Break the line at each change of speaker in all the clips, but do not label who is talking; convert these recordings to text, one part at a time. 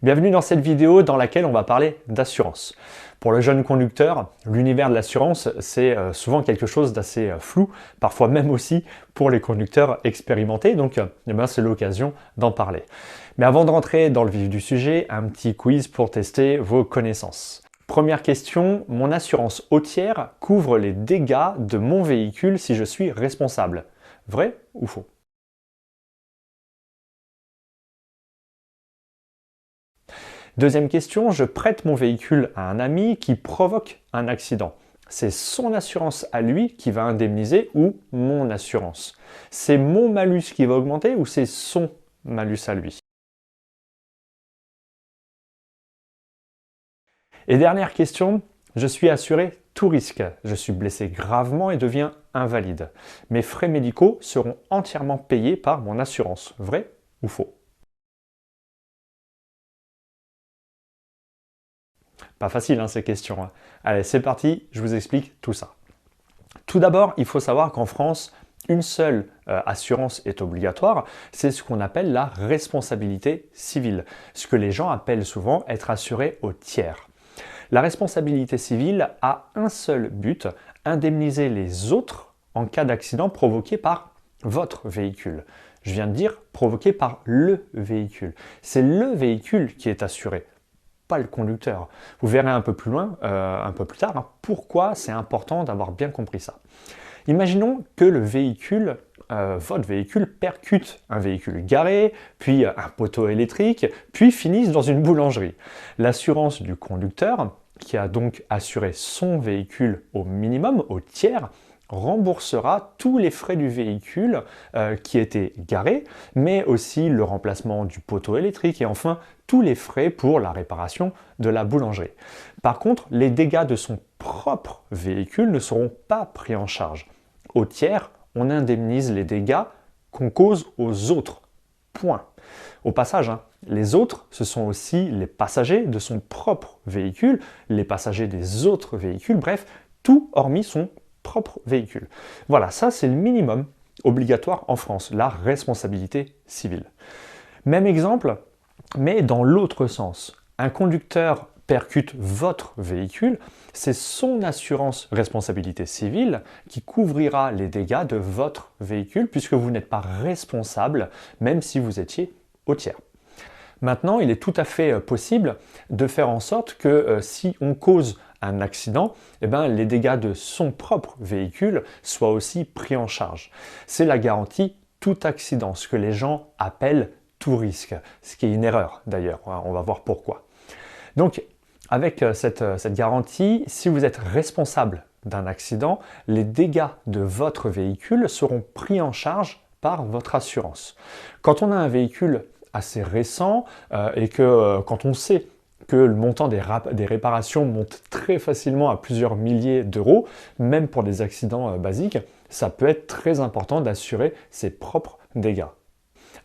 Bienvenue dans cette vidéo dans laquelle on va parler d'assurance. Pour le jeune conducteur, l'univers de l'assurance, c'est souvent quelque chose d'assez flou, parfois même aussi pour les conducteurs expérimentés, donc c'est l'occasion d'en parler. Mais avant de rentrer dans le vif du sujet, un petit quiz pour tester vos connaissances. Première question, mon assurance hautière couvre les dégâts de mon véhicule si je suis responsable. Vrai ou faux? Deuxième question, je prête mon véhicule à un ami qui provoque un accident. C'est son assurance à lui qui va indemniser ou mon assurance? C'est mon malus qui va augmenter ou c'est son malus à lui? Et dernière question, je suis assuré tout risque. Je suis blessé gravement et deviens invalide. Mes frais médicaux seront entièrement payés par mon assurance. Vrai ou faux? Pas facile ces questions. Allez, c'est parti, je vous explique tout ça. Tout d'abord, il faut savoir qu'en France, une seule assurance est obligatoire, c'est ce qu'on appelle la responsabilité civile, ce que les gens appellent souvent être assuré au tiers. La responsabilité civile a un seul but, indemniser les autres en cas d'accident provoqué par votre véhicule. Je viens de dire provoqué par le véhicule. C'est le véhicule qui est assuré, pas le conducteur. Vous verrez un peu plus loin, un peu plus tard, pourquoi c'est important d'avoir bien compris ça. Imaginons que le véhicule, votre véhicule percute un véhicule garé, puis un poteau électrique, puis finisse dans une boulangerie. L'assurance du conducteur, qui a donc assuré son véhicule au minimum, au tiers, remboursera tous les frais du véhicule qui était garé, mais aussi le remplacement du poteau électrique et enfin tous les frais pour la réparation de la boulangerie. Par contre, les dégâts de son propre véhicule ne seront pas pris en charge. Au tiers, on indemnise les dégâts qu'on cause aux autres. Point. Au passage, les autres, ce sont aussi les passagers de son propre véhicule, les passagers des autres véhicules, bref, tout hormis son propre véhicule. Voilà, ça c'est le minimum obligatoire en France, la responsabilité civile. Même exemple, mais dans l'autre sens. Un conducteur percute votre véhicule, c'est son assurance responsabilité civile qui couvrira les dégâts de votre véhicule puisque vous n'êtes pas responsable même si vous étiez au tiers. Maintenant, il est tout à fait possible de faire en sorte que si on cause un accident, les dégâts de son propre véhicule soient aussi pris en charge. C'est la garantie tout accident, ce que les gens appellent tout risque, ce qui est une erreur d'ailleurs, on va voir pourquoi. Donc, avec cette garantie, si vous êtes responsable d'un accident, les dégâts de votre véhicule seront pris en charge par votre assurance. Quand on a un véhicule assez récent et que quand on sait que le montant des réparations monte très facilement à plusieurs milliers d'euros, même pour des accidents basiques, ça peut être très important d'assurer ses propres dégâts.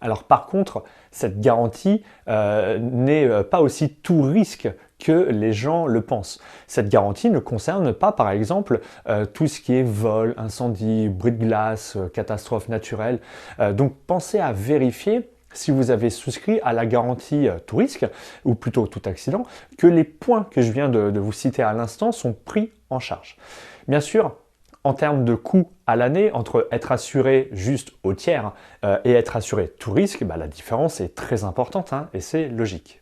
Alors par contre, cette garantie n'est pas aussi tout risque que les gens le pensent. Cette garantie ne concerne pas par exemple tout ce qui est vol, incendie, bris de glace, catastrophe naturelle. Donc pensez à vérifier si vous avez souscrit à la garantie tout risque, ou plutôt tout accident, que les points que je viens de vous citer à l'instant sont pris en charge. Bien sûr, en termes de coût à l'année, entre être assuré juste au tiers et être assuré tout risque, la différence est très importante et c'est logique.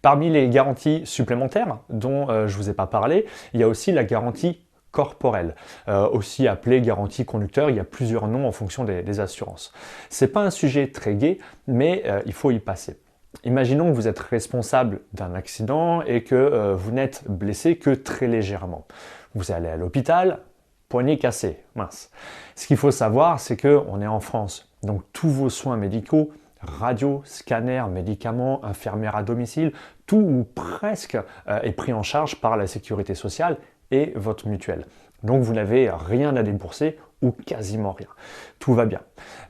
Parmi les garanties supplémentaires dont je ne vous ai pas parlé, il y a aussi la garantie corporelle, aussi appelée garantie conducteur, il y a plusieurs noms en fonction des assurances. Ce n'est pas un sujet très gai, mais il faut y passer. Imaginons que vous êtes responsable d'un accident et que vous n'êtes blessé que très légèrement. Vous allez à l'hôpital, poignet cassé, mince. Ce qu'il faut savoir, c'est qu'on est en France, donc tous vos soins médicaux, radio, scanner, médicaments, infirmière à domicile, tout ou presque est pris en charge par la sécurité sociale et votre mutuelle. Donc vous n'avez rien à débourser ou quasiment rien. Tout va bien.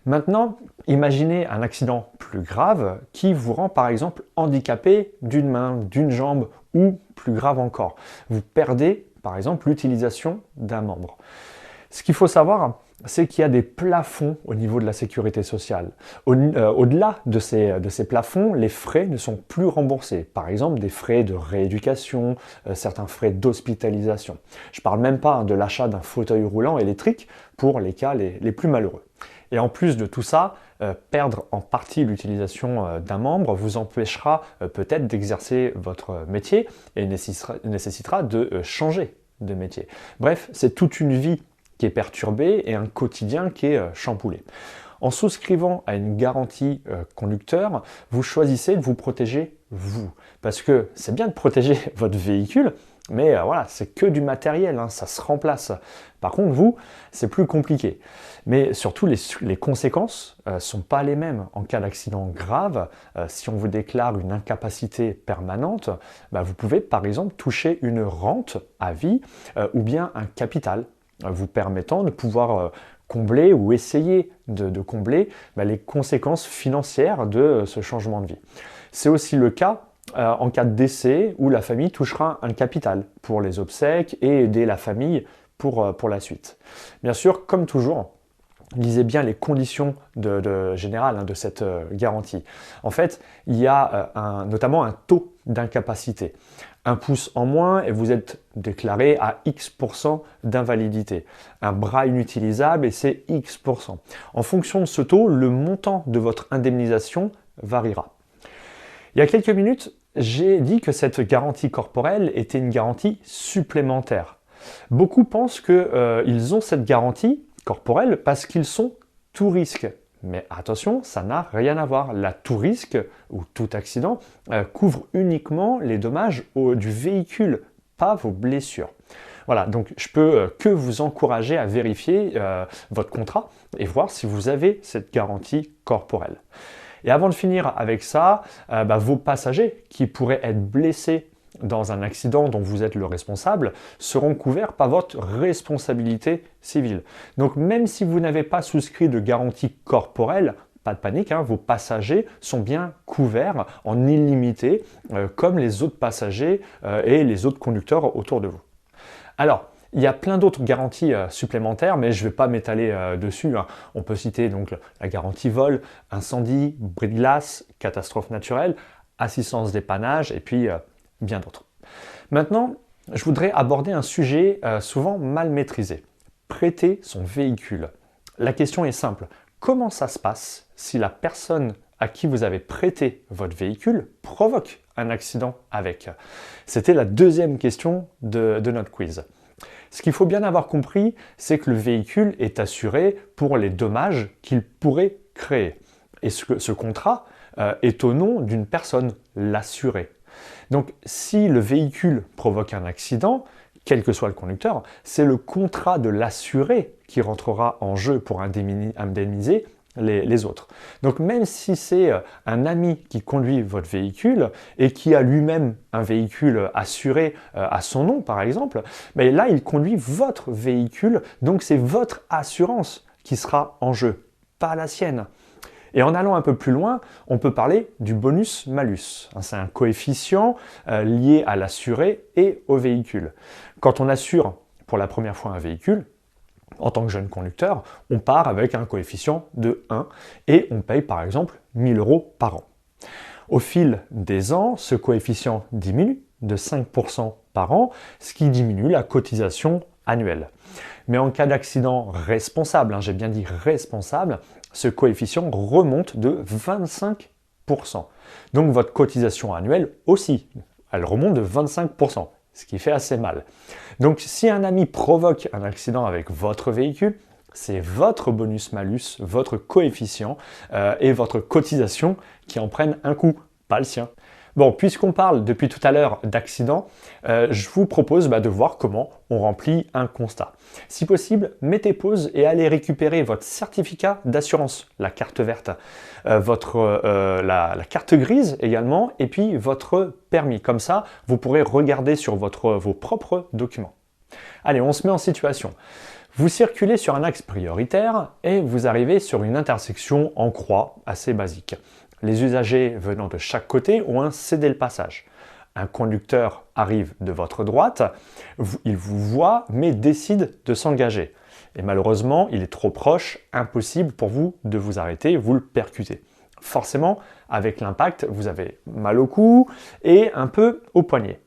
Maintenant, imaginez un accident plus grave qui vous rend par exemple handicapé d'une main, d'une jambe ou plus grave encore. Vous perdez par exemple l'utilisation d'un membre. Ce qu'il faut savoir, c'est qu'il y a des plafonds au niveau de la sécurité sociale. Au-delà de ces plafonds, les frais ne sont plus remboursés. Par exemple, des frais de rééducation, certains frais d'hospitalisation. Je ne parle même pas de l'achat d'un fauteuil roulant électrique pour les cas les plus malheureux. Et en plus de tout ça, perdre en partie l'utilisation d'un membre vous empêchera peut-être d'exercer votre métier et nécessitera de changer de métier. Bref, c'est toute une vie qui est perturbée et un quotidien qui est chamboulé. En souscrivant à une garantie conducteur, vous choisissez de vous protéger vous. Parce que c'est bien de protéger votre véhicule, mais voilà, c'est que du matériel, hein, ça se remplace. Par contre, vous, c'est plus compliqué. Mais surtout, les conséquences ne sont pas les mêmes. En cas d'accident grave, si on vous déclare une incapacité permanente, vous pouvez par exemple toucher une rente à vie ou bien un capital, vous permettant de pouvoir combler ou essayer de combler les conséquences financières de ce changement de vie. C'est aussi le cas en cas de décès où la famille touchera un capital pour les obsèques et aider la famille pour la suite. Bien sûr, comme toujours, lisez bien les conditions générales de cette garantie. En fait, il y a notamment un taux d'incapacité. 1 pouce en moins et vous êtes déclaré à X% d'invalidité. Un bras inutilisable et c'est X%. En fonction de ce taux, le montant de votre indemnisation variera. Il y a quelques minutes, j'ai dit que cette garantie corporelle était une garantie supplémentaire. Beaucoup pensent qu'ils ont cette garantie corporelle parce qu'ils sont tout risque. Mais attention, ça n'a rien à voir. La tout risque ou tout accident couvre uniquement les dommages du véhicule, pas vos blessures. Voilà, donc je peux que vous encourager à vérifier votre contrat et voir si vous avez cette garantie corporelle. Et avant de finir avec ça, vos passagers qui pourraient être blessés dans un accident dont vous êtes le responsable seront couverts par votre responsabilité civile. Donc même si vous n'avez pas souscrit de garantie corporelle, pas de panique, vos passagers sont bien couverts en illimité comme les autres passagers et les autres conducteurs autour de vous. Alors, il y a plein d'autres garanties supplémentaires, mais je ne vais pas m'étaler dessus. On peut citer donc la garantie vol, incendie, bris de glace, catastrophe naturelle, assistance dépannage et puis bien d'autres. Maintenant, je voudrais aborder un sujet souvent mal maîtrisé. Prêter son véhicule. La question est simple. Comment ça se passe si la personne à qui vous avez prêté votre véhicule provoque un accident avec? C'était la deuxième question de notre quiz. Ce qu'il faut bien avoir compris, c'est que le véhicule est assuré pour les dommages qu'il pourrait créer. Et ce contrat est au nom d'une personne, l'assuré. Donc si le véhicule provoque un accident, quel que soit le conducteur, c'est le contrat de l'assuré qui rentrera en jeu pour indemniser les autres. Donc même si c'est un ami qui conduit votre véhicule et qui a lui-même un véhicule assuré à son nom par exemple, mais là il conduit votre véhicule, donc c'est votre assurance qui sera en jeu, pas la sienne. Et en allant un peu plus loin, on peut parler du bonus-malus. C'est un coefficient lié à l'assuré et au véhicule. Quand on assure pour la première fois un véhicule, en tant que jeune conducteur, on part avec un coefficient de 1 et on paye par exemple 1 000 € par an. Au fil des ans, ce coefficient diminue de 5% par an, ce qui diminue la cotisation annuelle. Mais en cas d'accident responsable, j'ai bien dit responsable, ce coefficient remonte de 25%. Donc votre cotisation annuelle aussi, elle remonte de 25%. Ce qui fait assez mal. Donc si un ami provoque un accident avec votre véhicule, c'est votre bonus-malus, votre coefficient et votre cotisation qui en prennent un coup, pas le sien. Bon, puisqu'on parle depuis tout à l'heure d'accident, je vous propose de voir comment on remplit un constat. Si possible, mettez pause et allez récupérer votre certificat d'assurance, la carte verte, la carte grise également, et puis votre permis. Comme ça, vous pourrez regarder sur vos propres documents. Allez, on se met en situation. Vous circulez sur un axe prioritaire et vous arrivez sur une intersection en croix assez basique. Les usagers venant de chaque côté ont un cédé-le-passage. Un conducteur arrive de votre droite, il vous voit mais décide de s'engager. Et malheureusement, il est trop proche, impossible pour vous de vous arrêter, vous le percutez. Forcément, avec l'impact, vous avez mal au cou et un peu au poignet.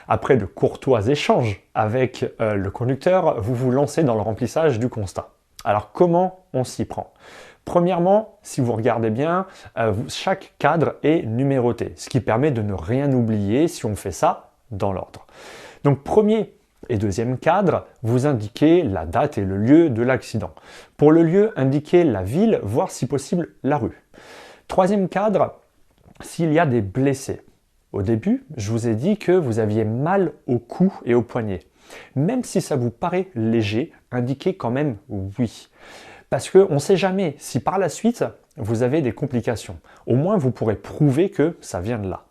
Après de courtois échanges avec le conducteur, vous vous lancez dans le remplissage du constat. Alors comment on s'y prend? Premièrement, si vous regardez bien, chaque cadre est numéroté, ce qui permet de ne rien oublier si on fait ça dans l'ordre. Donc premier et deuxième cadre, vous indiquez la date et le lieu de l'accident. Pour le lieu, indiquez la ville, voire si possible la rue. Troisième cadre, s'il y a des blessés. Au début, je vous ai dit que vous aviez mal au cou et au poignet. Même si ça vous paraît léger, indiquez quand même oui. Parce qu'on ne sait jamais si par la suite, vous avez des complications. Au moins, vous pourrez prouver que ça vient de là.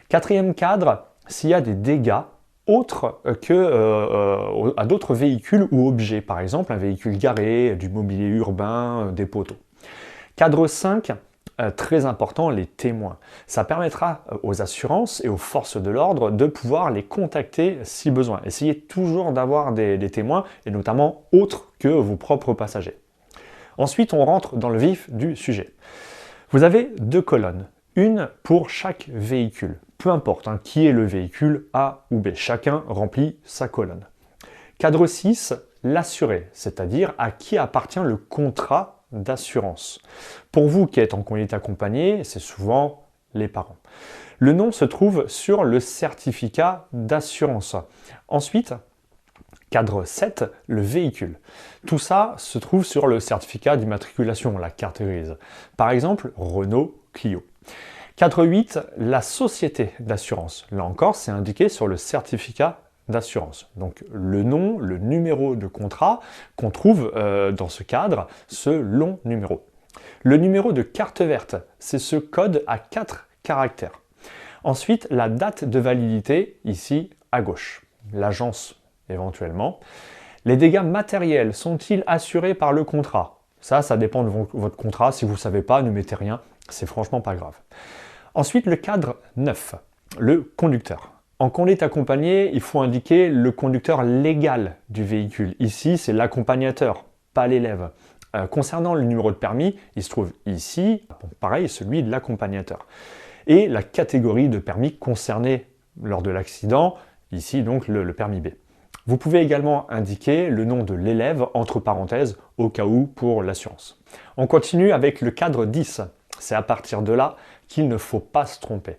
Quatrième cadre, s'il y a des dégâts autres que à d'autres véhicules ou objets. Par exemple, un véhicule garé, du mobilier urbain, des poteaux. Cadre 5, très important, les témoins. Ça permettra aux assurances et aux forces de l'ordre de pouvoir les contacter si besoin. Essayez toujours d'avoir des témoins, et notamment autres que vos propres passagers. Ensuite, on rentre dans le vif du sujet. Vous avez deux colonnes, une pour chaque véhicule. Peu importe qui est le véhicule, A ou B. Chacun remplit sa colonne. Cadre 6, l'assuré, c'est-à-dire à qui appartient le contrat d'assurance. Pour vous qui êtes en conduite accompagnée, c'est souvent les parents. Le nom se trouve sur le certificat d'assurance. Ensuite, cadre 7, le véhicule. Tout ça se trouve sur le certificat d'immatriculation, la carte grise. Par exemple, Renault Clio. Cadre 8, la société d'assurance. Là encore, c'est indiqué sur le certificat d'assurance. Donc le nom, le numéro de contrat qu'on trouve dans ce cadre, ce long numéro. Le numéro de carte verte, c'est ce code à 4 caractères. Ensuite, la date de validité, ici à gauche. L'agence éventuellement. Les dégâts matériels sont-ils assurés par le contrat? Ça dépend de votre contrat. Si vous ne savez pas, ne mettez rien. C'est franchement pas grave. Ensuite, le cadre 9, le conducteur. En conduite accompagnée, il faut indiquer le conducteur légal du véhicule. Ici, c'est l'accompagnateur, pas l'élève. Concernant le numéro de permis, il se trouve ici, pareil, celui de l'accompagnateur. Et la catégorie de permis concernée lors de l'accident, ici donc le permis B. Vous pouvez également indiquer le nom de l'élève, entre parenthèses, au cas où pour l'assurance. On continue avec le cadre 10. C'est à partir de là qu'il ne faut pas se tromper.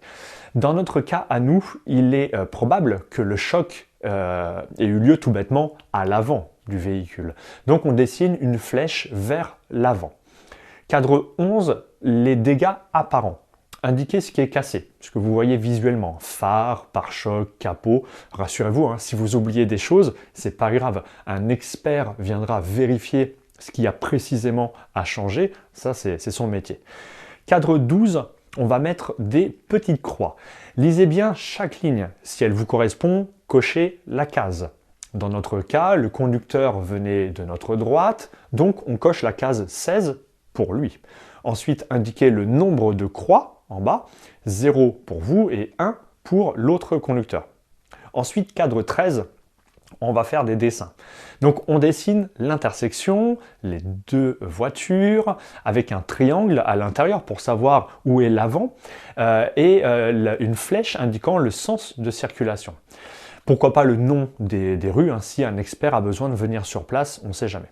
Dans notre cas à nous, il est probable que le choc ait eu lieu tout bêtement à l'avant du véhicule. Donc on dessine une flèche vers l'avant. Cadre 11, les dégâts apparents. Indiquez ce qui est cassé, ce que vous voyez visuellement, phare, pare-choc, capot. Rassurez-vous, si vous oubliez des choses, c'est pas grave. Un expert viendra vérifier ce qu'il y a précisément à changer. Ça, c'est son métier. Cadre 12, on va mettre des petites croix. Lisez bien chaque ligne. Si elle vous correspond, cochez la case. Dans notre cas, le conducteur venait de notre droite, donc on coche la case 16 pour lui. Ensuite, indiquez le nombre de croix en bas, 0 pour vous et 1 pour l'autre conducteur. Ensuite, cadre 13, on va faire des dessins. Donc on dessine l'intersection, les deux voitures, avec un triangle à l'intérieur pour savoir où est l'avant, et une flèche indiquant le sens de circulation. Pourquoi pas le nom des rues, si un expert a besoin de venir sur place, on ne sait jamais.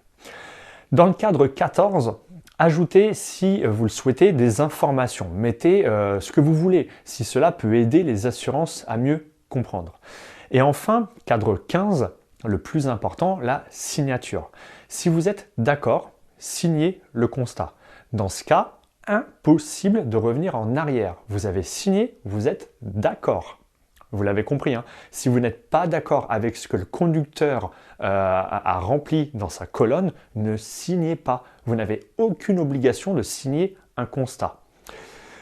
Dans le cadre 14, ajoutez, si vous le souhaitez, des informations. Mettez ce que vous voulez, si cela peut aider les assurances à mieux comprendre. Et enfin, cadre 15, le plus important, la signature. Si vous êtes d'accord, signez le constat. Dans ce cas, impossible de revenir en arrière. Vous avez signé, vous êtes d'accord. Vous l'avez compris, si vous n'êtes pas d'accord avec ce que le conducteur a rempli dans sa colonne, ne signez pas. Vous n'avez aucune obligation de signer un constat.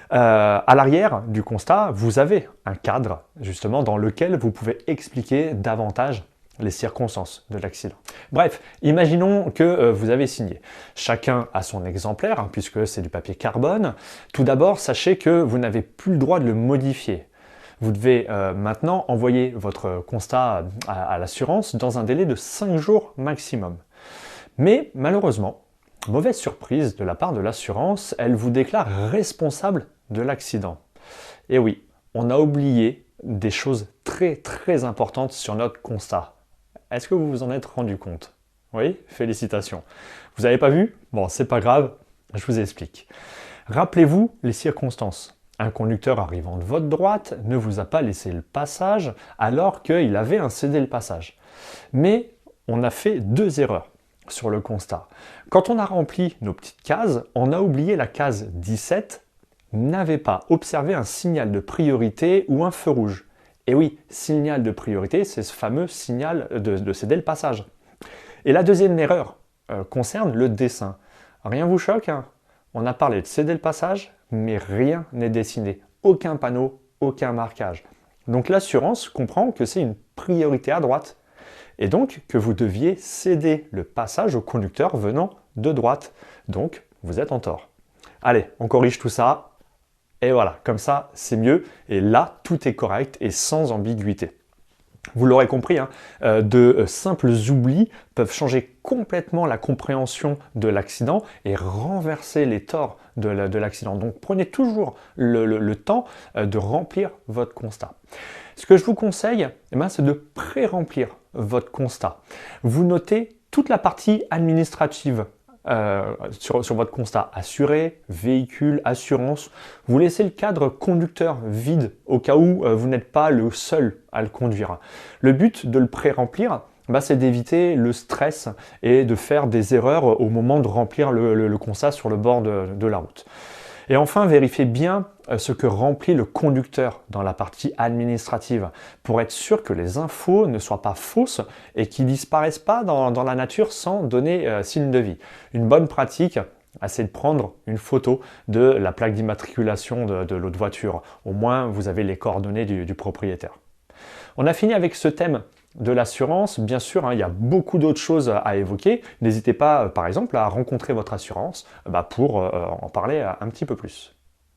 À l'arrière du constat, vous avez un cadre justement dans lequel vous pouvez expliquer davantage les circonstances de l'accident. Bref, imaginons que vous avez signé. Chacun a son exemplaire, puisque c'est du papier carbone. Tout d'abord, sachez que vous n'avez plus le droit de le modifier. Vous devez maintenant envoyer votre constat à l'assurance dans un délai de 5 jours maximum. Mais malheureusement, mauvaise surprise de la part de l'assurance, elle vous déclare responsable de l'accident. Et oui, on a oublié des choses très importantes sur notre constat. Est-ce que vous vous en êtes rendu compte? Oui, félicitations. Vous n'avez pas vu? Bon, c'est pas grave, je vous explique. Rappelez-vous les circonstances. Un conducteur arrivant de votre droite ne vous a pas laissé le passage alors qu'il avait incédé le passage. Mais on a fait deux erreurs sur le constat. Quand on a rempli nos petites cases, on a oublié la case 17, n'avait pas observé un signal de priorité ou un feu rouge. Et oui, signal de priorité, c'est ce fameux signal de céder le passage. Et la deuxième erreur concerne le dessin. Rien vous choque, hein? On a parlé de céder le passage, mais rien n'est dessiné. Aucun panneau, aucun marquage. Donc l'assurance comprend que c'est une priorité à droite. Et donc que vous deviez céder le passage au conducteur venant de droite. Donc vous êtes en tort. Allez, on corrige tout ça. Et voilà, comme ça, c'est mieux. Et là, tout est correct et sans ambiguïté. Vous l'aurez compris, hein, de simples oublis peuvent changer complètement la compréhension de l'accident et renverser les torts de l'accident. Donc prenez toujours le temps de remplir votre constat. Ce que je vous conseille, c'est de pré-remplir votre constat. Vous notez toute la partie administrative sur votre constat, assuré, véhicule, assurance. Vous laissez le cadre conducteur vide au cas où vous n'êtes pas le seul à le conduire. Le but de le pré-remplir, c'est d'éviter le stress et de faire des erreurs au moment de remplir le constat sur le bord de la route. Et enfin, vérifiez bien ce que remplit le conducteur dans la partie administrative pour être sûr que les infos ne soient pas fausses et qu'ils ne disparaissent pas dans la nature sans donner signe de vie. Une bonne pratique, c'est de prendre une photo de la plaque d'immatriculation de l'autre voiture. Au moins, vous avez les coordonnées du propriétaire. On a fini avec ce thème de l'assurance. Bien sûr, hein, il y a beaucoup d'autres choses à évoquer. N'hésitez pas, par exemple, à rencontrer votre assurance pour en parler un petit peu plus.